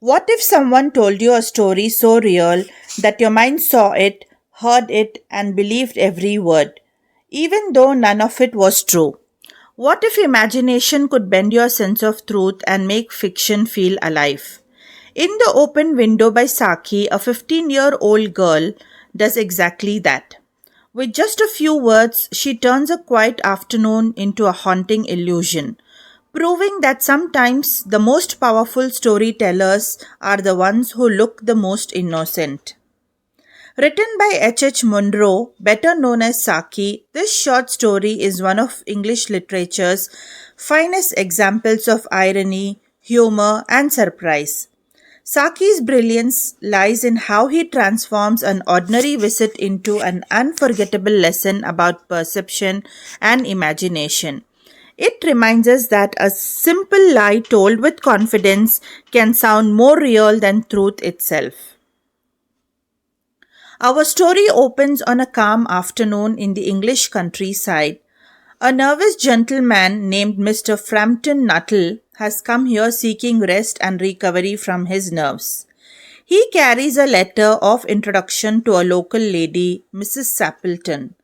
What if someone told you a story so real that your mind saw it, heard it, and believed every word, even though none of it was true? What if imagination could bend your sense of truth and make fiction feel alive? In The Open Window by Saki, a 15-year-old girl does exactly that. With just a few words, she turns a quiet afternoon into a haunting illusion, proving that sometimes the most powerful storytellers are the ones who look the most innocent. Written by H. Munro, better known as Saki, this short story is one of English literature's finest examples of irony, humor, and surprise. Saki's brilliance lies in how he transforms an ordinary visit into an unforgettable lesson about perception and imagination. It reminds us that a simple lie told with confidence can sound more real than truth itself. Our story opens on a calm afternoon in the English countryside. A nervous gentleman named Mr. Frampton Nuttall has come here seeking rest and recovery from his nerves. He carries a letter of introduction to a local lady, Mrs. Sappleton.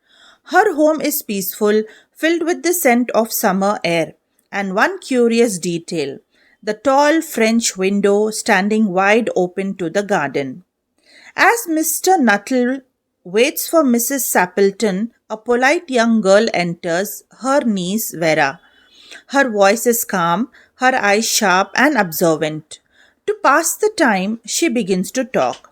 Her home is peaceful, filled with the scent of summer air, and one curious detail, the tall French window standing wide open to the garden. As Mr. Nuttall waits for Mrs. Sappleton, a polite young girl enters, her niece Vera. Her voice is calm, her eyes sharp and observant. To pass the time, she begins to talk.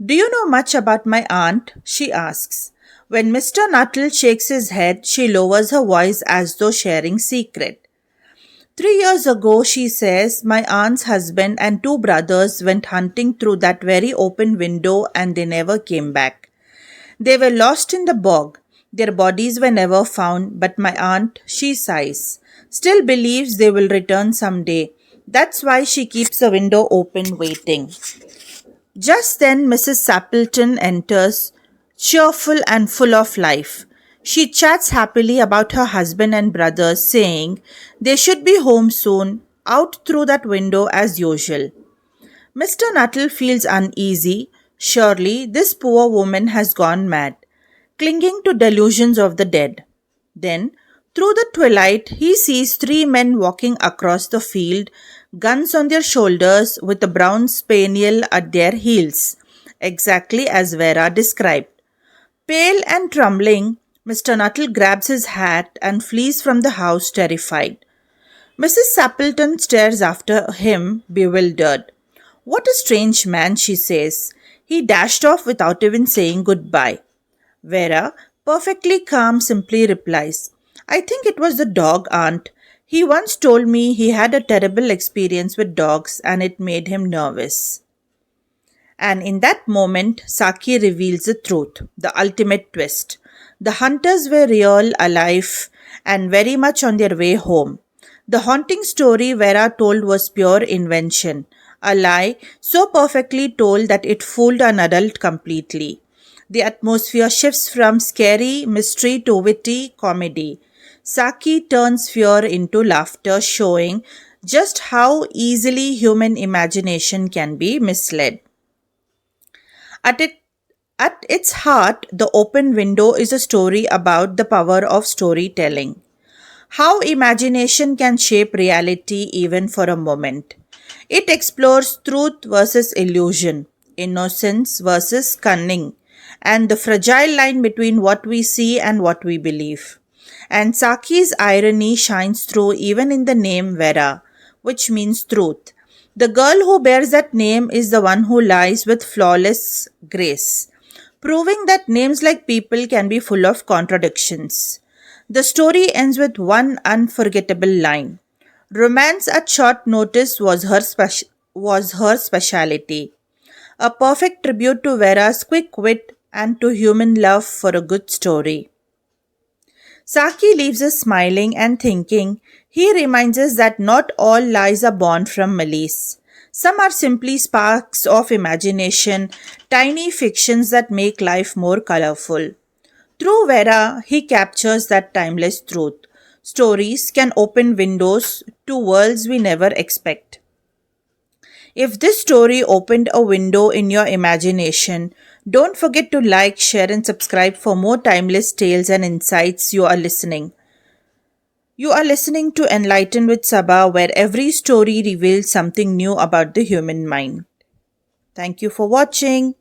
Do you know much about my aunt? She asks. When Mr. Nuttall shakes his head, she lowers her voice as though sharing secret. 3 years ago, she says, my aunt's husband and two brothers went hunting through that very open window and they never came back. They were lost in the bog. Their bodies were never found, but my aunt, she sighs, still believes they will return someday. That's why she keeps the window open waiting. Just then, Mrs. Sappleton enters, cheerful and full of life. She chats happily about her husband and brothers, saying they should be home soon, out through that window as usual. Mr. Nuttall feels uneasy. Surely this poor woman has gone mad, clinging to delusions of the dead. Then, through the twilight, he sees three men walking across the field, guns on their shoulders with a brown spaniel at their heels, exactly as Vera described. Pale and trembling, Mr. Nuttall grabs his hat and flees from the house terrified. Mrs. Sappleton stares after him, bewildered. What a strange man, she says. He dashed off without even saying goodbye. Vera, perfectly calm, simply replies, I think it was the dog, aunt. He once told me he had a terrible experience with dogs and it made him nervous. And in that moment, Saki reveals the truth, the ultimate twist. The hunters were real, alive, and very much on their way home. The haunting story Vera told was pure invention, a lie so perfectly told that it fooled an adult completely. The atmosphere shifts from scary mystery to witty comedy. Saki turns fear into laughter, showing just how easily human imagination can be misled. At, it, at its heart, The Open Window is a story about the power of storytelling. How imagination can shape reality even for a moment. It explores truth versus illusion, innocence versus cunning, and the fragile line between what we see and what we believe. And Saki's irony shines through even in the name Vera, which means truth. The girl who bears that name is the one who lies with flawless grace, proving that names like people can be full of contradictions. The story ends with one unforgettable line. Romance at short notice was her speciality. A perfect tribute to Vera's quick wit and to human love for a good story. Saki leaves us smiling and thinking. He reminds us that not all lies are born from malice. Some are simply sparks of imagination, tiny fictions that make life more colorful. Through Vera, he captures that timeless truth. Stories can open windows to worlds we never expect. If this story opened a window in your imagination, don't forget to like, share, and subscribe for more timeless tales and insights. You are listening to Enlighten with Sabah, where every story reveals something new about the human mind. Thank you for watching.